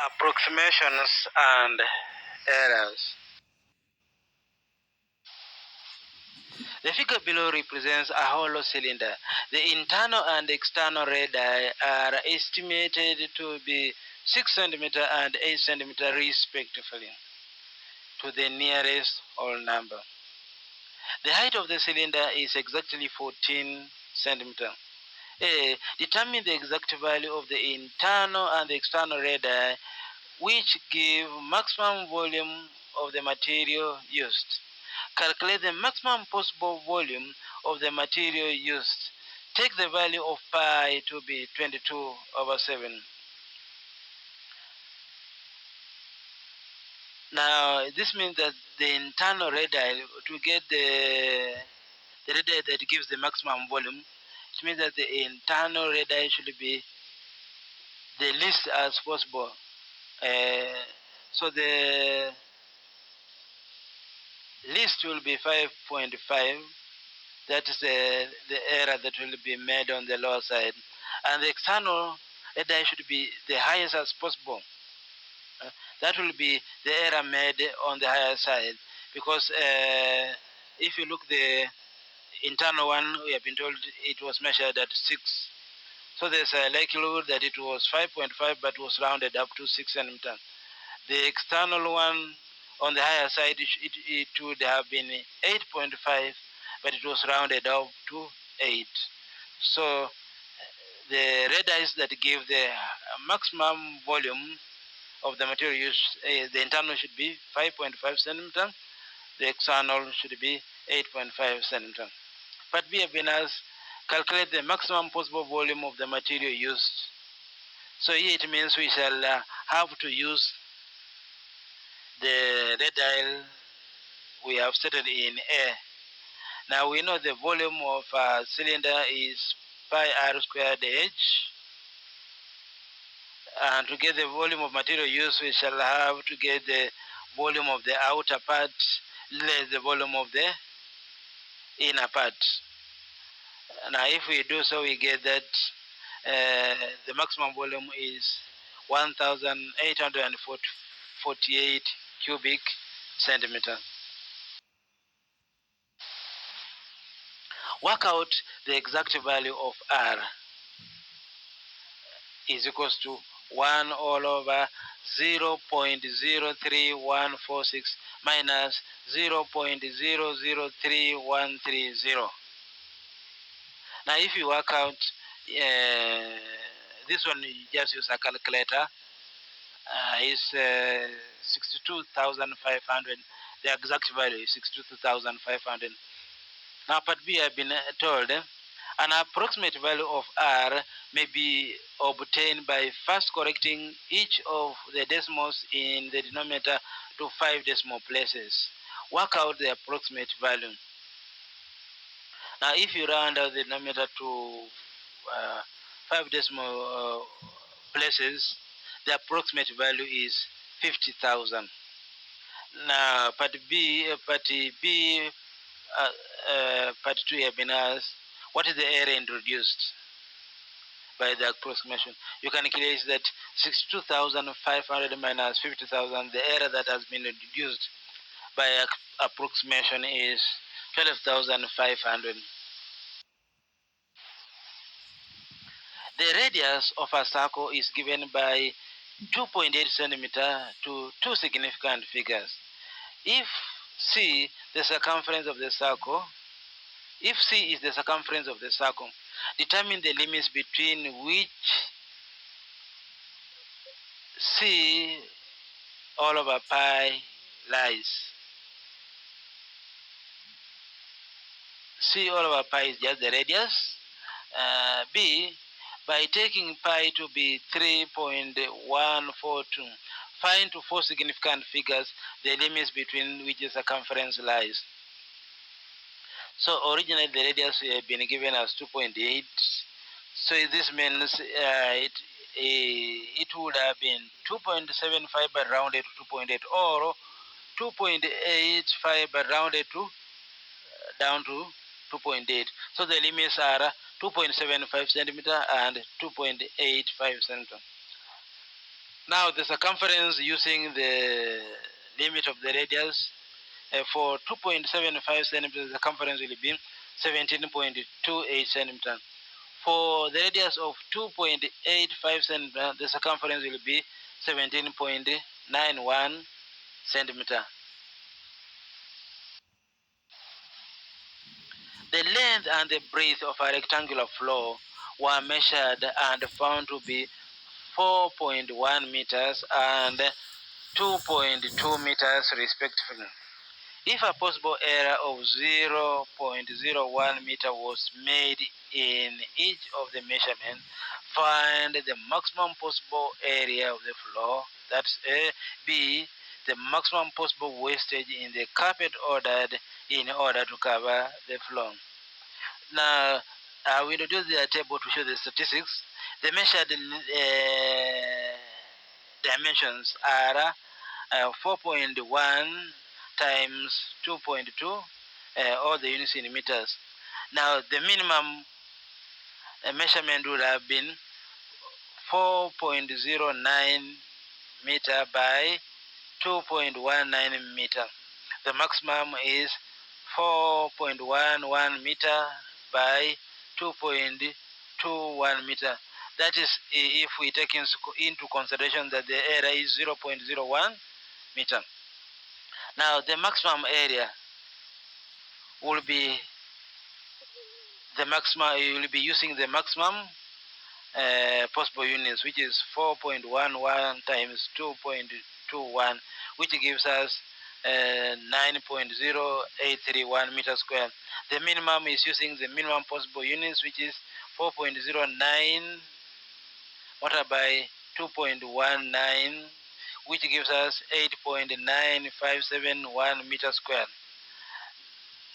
Approximations and errors. The figure below represents a hollow cylinder. The internal and external radii are estimated to be 6 cm and 8 cm respectively, to the nearest whole number. The height of the cylinder is exactly 14 cm. Determine the exact value of the internal and the external radii, which give maximum volume of the material used. Calculate the maximum possible volume of the material used. Take the value of pi to be 22/7. Now, this means that the internal radii, to get the radii that gives the maximum volume, it means that the internal radii should be the least as possible. So the least will be 5.5. That is the error that will be made on the lower side. And the external radii should be the highest as possible. That will be the error made on the higher side. Because if you look the internal one, we have been told it was measured at 6. So there's a likelihood that it was 5.5 but was rounded up to 6 centimeters. The external one on the higher side, it would have been 8.5, but it was rounded up to 8. So the radii that give the maximum volume of the material used, the internal should be 5.5 centimeter, the external should be 8.5 centimeter. Part B have been asked, calculate the maximum possible volume of the material used. So here it means we shall have to use the radii we have stated in A. Now we know the volume of a cylinder is pi r squared h, and to get the volume of material used, we shall have to get the volume of the outer part less the volume of the inner part. Now if we do so, we get that the maximum volume is 1,848 cubic centimeter. Work out the exact value of R is equals to 1 all over 0.03146 minus 0.003130. Now if you work out this one, you just use a calculator. Is 62,500. The exact value is 62,500. Now part B, I've been told an approximate value of R may be obtained by first correcting each of the decimals in the denominator to 5 decimal places. Work out the approximate value. Now if you round out the denominator to 5 decimal places, the approximate value is 50,000. Now part B, part 2 have been asked, what is the error introduced by the approximation? You can calculate that 62,500 minus 50,000, the error that has been introduced by approximation is 12,500. The radius of a circle is given by 2.8 centimeter to two significant figures. If C the circumference of the circle, if C is the circumference of the circle, determine the limits between which C all over pi lies. C all over pi is just the radius. B, by taking pi to be 3.142, find to four significant figures the limits between which the circumference lies. So originally the radius we have been given as 2.8. So this means it would have been 2.75 but rounded to 2.8, or 2.85 but rounded to down to 2.8. So the limits are 2.75 centimeter and 2.85 centimeter. Now the circumference using the limit of the radius for 2.75 centimeters, the circumference will be 17.28 centimeters. For the radius of 2.85 centimeters, the circumference will be 17.91 centimeters. The length and the breadth of a rectangular floor were measured and found to be 4.1 meters and 2.2 meters respectively. If a possible error of 0.01 meter was made in each of the measurements, find the maximum possible area of the floor, that's A. B. The maximum possible wastage in the carpet ordered in order to cover the floor. Now, we introduce the table to show the statistics. The measured dimensions are 4.1 times 2.2, all the units in meters. Now, the minimum measurement would have been 4.09 meter by 2.19 meter. The maximum is 4.11 meter by 2.21 meter. That is if we take into consideration that the area is 0.01 meter. Now the maximum area will be the maximum. You will be using the maximum possible units, which is 4.11 times 2.21, which gives us 9.0831 meters square. The minimum is using the minimum possible units, which is 4.09 multiplied by 2.19, which gives us 8.9571 meters square.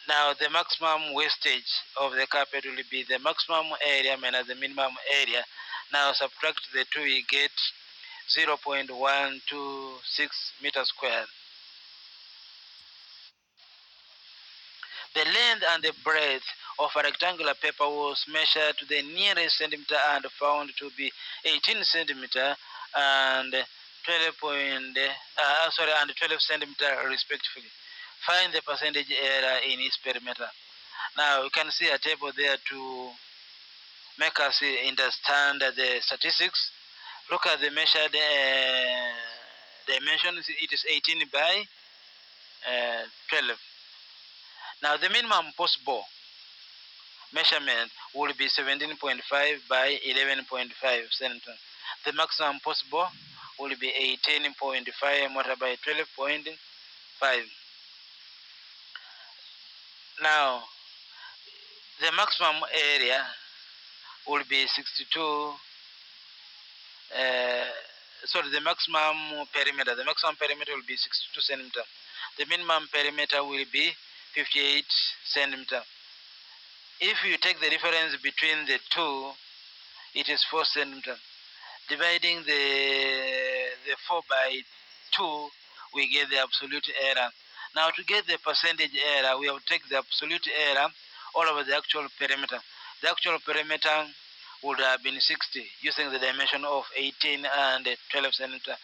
Now the maximum wastage of the carpet will be the maximum area minus the minimum area. Now subtract the two, we get 0.126 meters squared. The length and the breadth of a rectangular paper was measured to the nearest centimeter and found to be 18 centimeter and 12 centimeter respectively. Find the percentage error in each perimeter. Now you can see a table there to make us understand the statistics. Look at the measured dimensions. It is 18 by 12. Now the minimum possible measurement would be 17.5 by 11.5 centimeters. The maximum possible will be 18.5 multiplied by 12.5. Now the maximum area will be 62. The maximum perimeter. The maximum perimeter will be 62 centimeter. The minimum perimeter will be 58 centimeter. If you take the difference between the two, it is 4 centimeter. Dividing the 4 by 2, we get the absolute error. Now to get the percentage error, we have to take the absolute error all over the actual perimeter. The actual perimeter would have been 60 using the dimension of 18 and 12 centimeter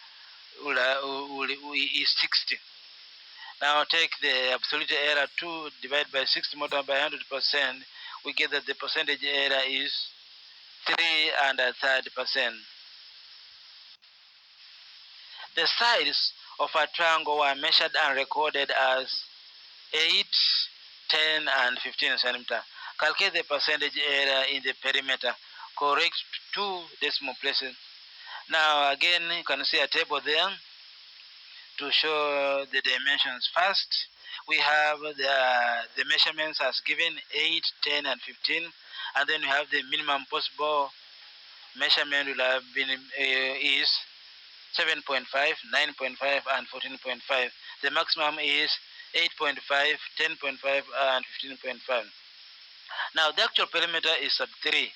is 60. Now take the absolute error 2 divided by 60 multiplied by 100%. We get that the percentage error is 3 and a third percent. The sides of a triangle were measured and recorded as 8, 10, and 15 centimeter. Calculate the percentage error in the perimeter. Correct 2 decimal places. Now again, you can see a table there to show the dimensions. First, we have the measurements as given 8, 10, and 15, and then we have the minimum possible measurement will have been is 7.5, 9.5, and 14.5. The maximum is 8.5, 10.5, and 15.5. Now the actual perimeter is at 3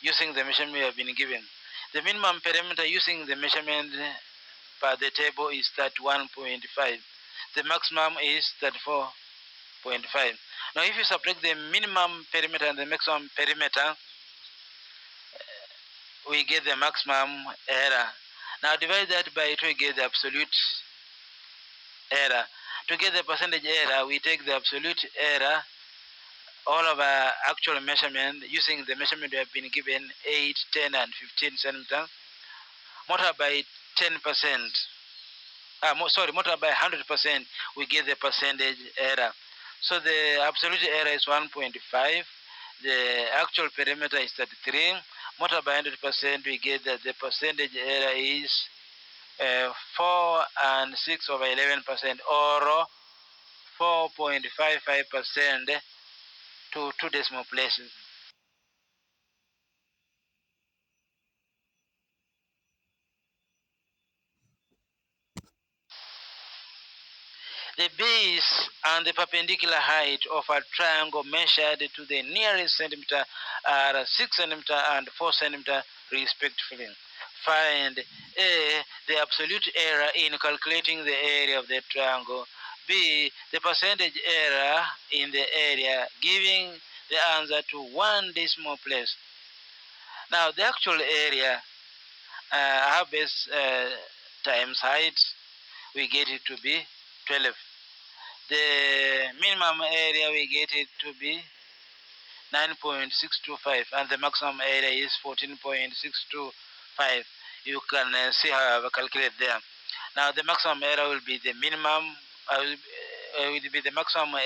using the measurement we have been given. The minimum perimeter using the measurement per the table is 31.5. The maximum is 34.5. Now if you subtract the minimum perimeter and the maximum perimeter, we get the maximum error. Now divide that by 2 to get the absolute error. To get the percentage error, we take the absolute error all of our actual measurement using the measurement we have been given 8, 10, and 15 centimeters, multiplied by 10%. Multiplied by 100%, we get the percentage error. So the absolute error is 1.5. The actual perimeter is 33. Multiplied by 100%, we get that the percentage error is 4 and 6 over 11%, or 4.55% to 2 decimal places. The base and the perpendicular height of a triangle measured to the nearest centimeter are 6 centimeter and 4 centimeter respectively. Find A, the absolute error in calculating the area of the triangle. B, the percentage error in the area, giving the answer to 1 decimal place. Now the actual area, our base times height, we get it to be 12. The minimum area we get it to be 9.625, and the maximum area is 14.625. You can see how I've calculated there. Now the maximum area will be the minimum, will be the maximum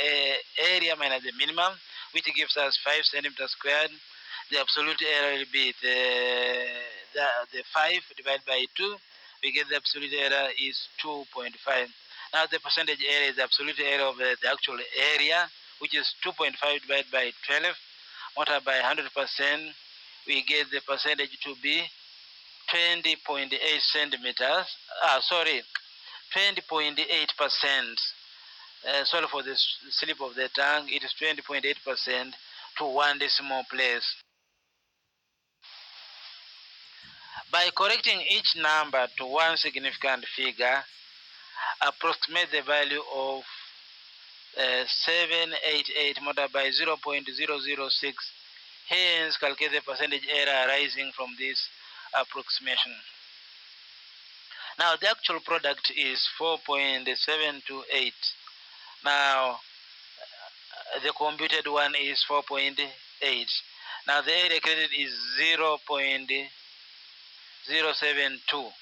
area minus the minimum, which gives us 5 centimeters squared. The absolute error will be the 5 divided by 2. We get the absolute error is 2.5. Now the percentage area is the absolute area of the actual area, which is 2.5 divided by 12, multiplied by 100%. We get the percentage to be 20.8 centimeters. 20.8%. Sorry for the slip of the tongue. It is 20.8% to 1 decimal place. By correcting each number to one significant figure, approximate the value of 788 multiplied by 0.006. Hence, calculate the percentage error arising from this approximation. Now, the actual product is 4.728. Now, the computed one is 4.8. Now, the area created is 0.072.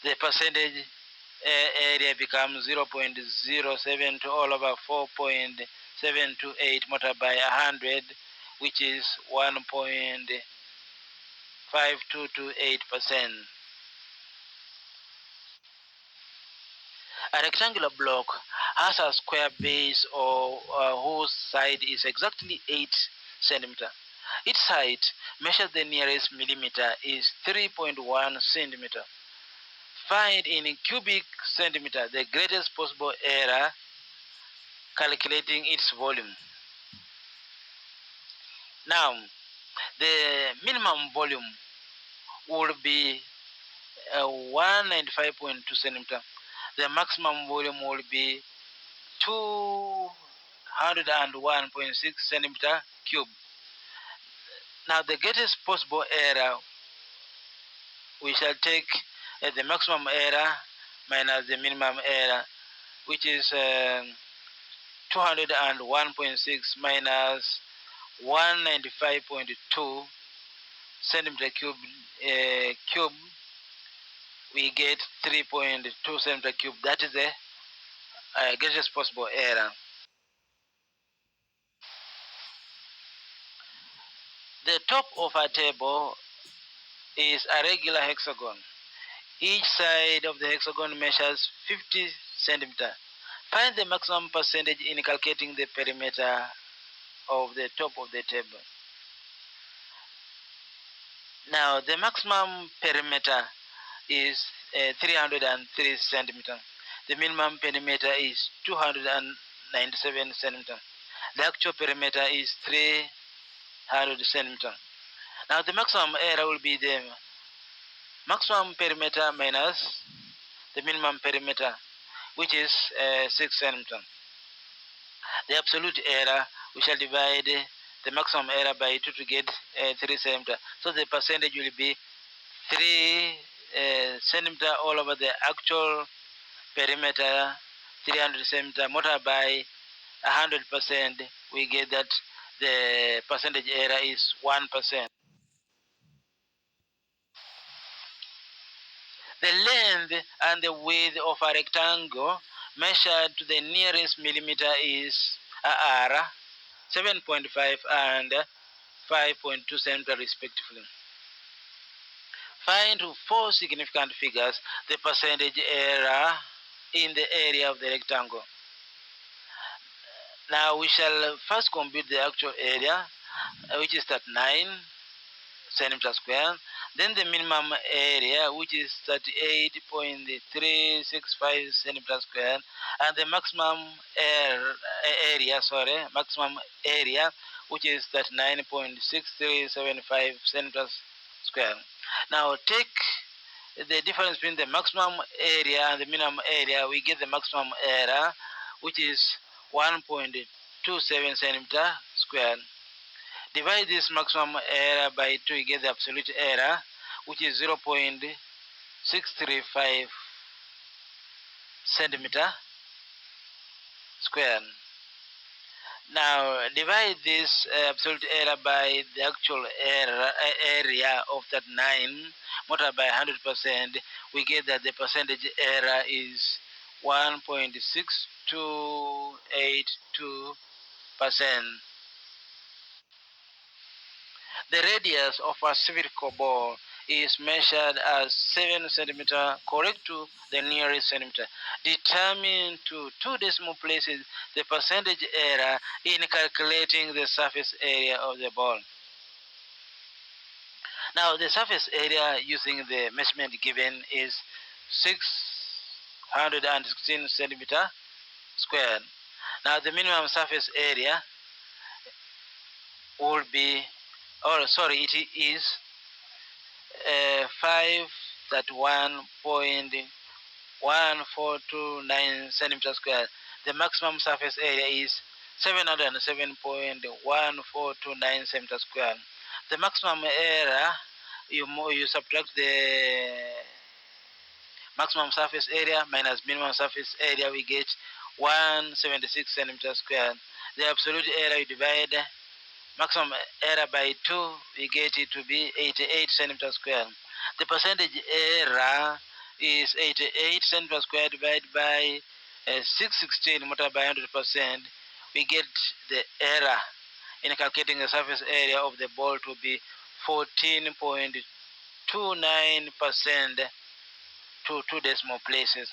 The percentage area becomes 0.072 all over 4.728 multiplied by 100, which is 1.5228%. A rectangular block has a square base whose side is exactly 8 centimeter. Its height measured the nearest millimeter is 3.1 centimeter. Find in cubic centimeter the greatest possible error calculating its volume. Now, the minimum volume will be 195.2 centimeter. The maximum volume will be 201.6 centimeter cube. Now, the greatest possible error, we shall take the maximum error minus the minimum error, which is 201.6 minus 195.2 centimeter cube, we get 3.2 centimeter cube. That is the greatest possible error. The top of a table is a regular hexagon. Each side of the hexagon measures 50 centimeter. Find the maximum percentage in calculating the perimeter of the top of the table. Now, the maximum perimeter is 303 centimeter. The minimum perimeter is 297 centimeter. The actual perimeter is 300 centimeter. Now, the maximum error will be the maximum perimeter minus the minimum perimeter, which is 6 centimeter. The absolute error, we shall divide the maximum error by 2 to get 3 centimeter. So the percentage will be 3 centimeter all over the actual perimeter, 300 centimeter multiplied by 100%, we get that the percentage error is 1%. The length and the width of a rectangle measured to the nearest millimeter is are 7.5 and 5.2 centimeter respectively. Find four significant figures the percentage error in the area of the rectangle. Now we shall first compute the actual area, which is at 9 centimeter square. Then the minimum area, which is 38.365 centimeter square, and the maximum maximum area, which is 39.6375 centimeters square. Now take the difference between the maximum area and the minimum area. We get the maximum area, which is 1.27 centimeter square. Divide this maximum error by 2, you get the absolute error, which is 0.635 centimeter square. Now divide this absolute error by the actual area of that 9 multiplied by 100%. We get that the percentage error is 1.6282%. The radius of a spherical ball is measured as 7 centimeter, correct to the nearest centimeter. Determine to 2 decimal places the percentage error in calculating the surface area of the ball. Now the surface area using the measurement given is 616 centimeter squared. Now the minimum surface area will be, it is 531.1429 centimeters squared. The maximum surface area is 707.1429 centimeters squared. The maximum area, you subtract the maximum surface area minus minimum surface area, we get 176 centimeters squared. The absolute area, you divide maximum error by 2, we get it to be 88 centimeters square. The percentage error is 88 centimeters square divided by 616 multiplied by 100%. We get the error in calculating the surface area of the ball to be 14.29% to 2 decimal places.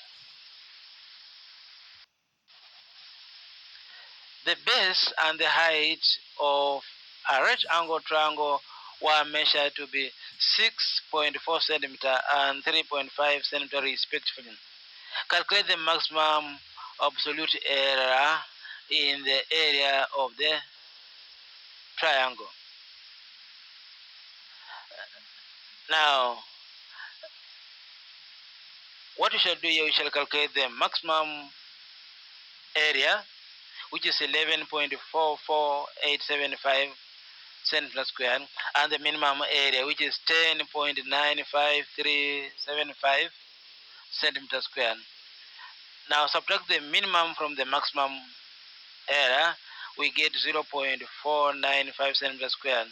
The base and the height of a right angle triangle were measured to be 6.4 centimeter and 3.5 centimeter respectively. Calculate the maximum absolute error in the area of the triangle. Now, what we shall do here, we shall calculate the maximum area, which is 11.44875 centimeter square, and the minimum area, which is 10.95375 centimeter square. Now subtract the minimum from the maximum area, we get 0.495 centimeter square.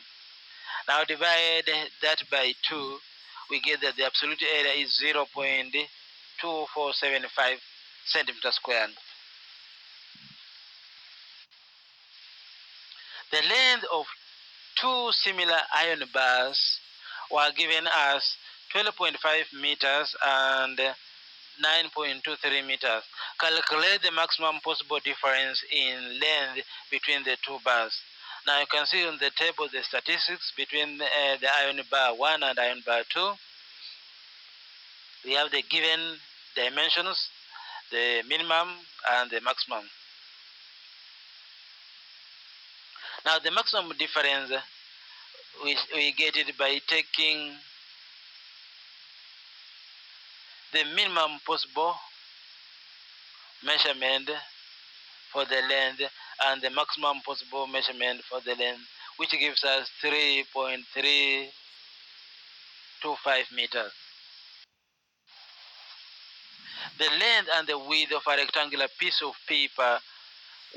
Now divide that by 2, we get that the absolute area is 0.2475 centimeter square. The length of 2 similar iron bars were given as 12.5 meters and 9.23 meters. Calculate the maximum possible difference in length between the 2 bars. Now you can see on the table the statistics between the iron bar 1 and iron bar 2. We have the given dimensions, the minimum and the maximum. Now the maximum difference, we get it by taking the minimum possible measurement for the length and the maximum possible measurement for the length, which gives us 3.3 6.25 meters. The length and the width of a rectangular piece of paper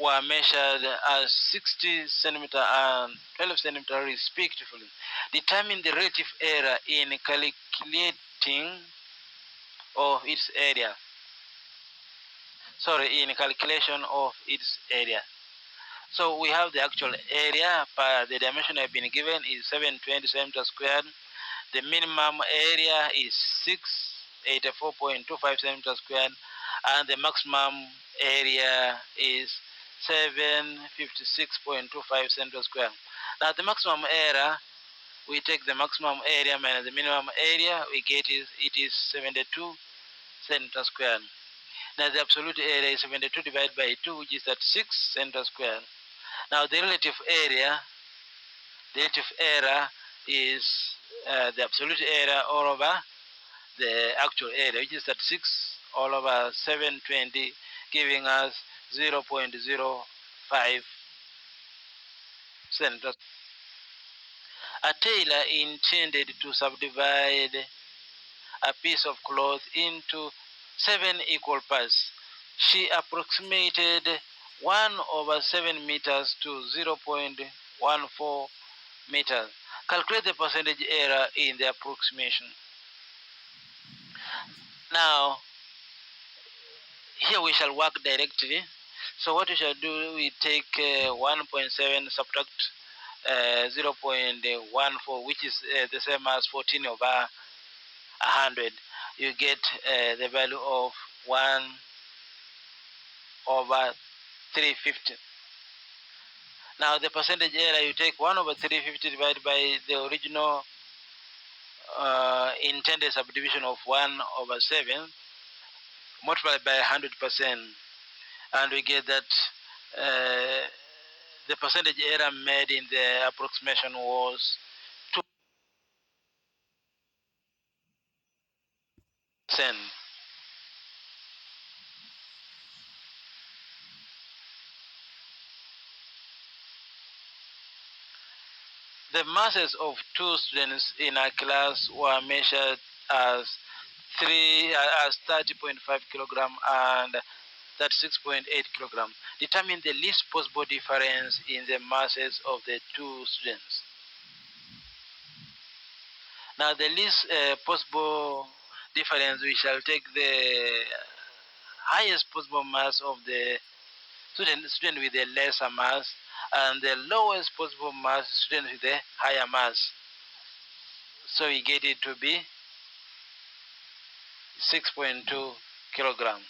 were measured as 60 centimeter and 12 centimeter respectively. Determine the relative error in calculating of its area. In calculation of its area. So we have the actual area per the dimension have been given is 720 centimeters squared. The minimum area is 684.25 centimeters squared, and the maximum area is 756.25 centimeters squared. Now the maximum area, we take the maximum area minus the minimum area, we get it is 72 centimeters squared. Now the absolute area is 72 divided by 2, which is 36 centimeters squared. Now the relative area is the absolute area all over the actual area, which is 36 all over 720, giving us 0.05 centimeters. A tailor intended to subdivide a piece of cloth into 7 equal parts. She approximated 1 over 7 meters to 0.14 meters. Calculate the percentage error in the approximation. Now, here we shall work directly. So what we shall do, we take 1.7 subtract 0.14, which is the same as 14 over 100. You get the value of 1 over 350. Now the percentage error, you take 1 over 350 divided by the original intended subdivision of 1 over 7, multiplied by 100%, and we get that the percentage error made in the approximation was 2%. The masses of 2 students in a class were measured as 30.5 kilogram and 36.8 kilogram. Determine the least possible difference in the masses of the 2 students. Now, the least possible difference, we shall take the highest possible mass of the student with the lesser mass, and the lowest possible mass student with the higher mass. So we get it to be 6.2 kilogram.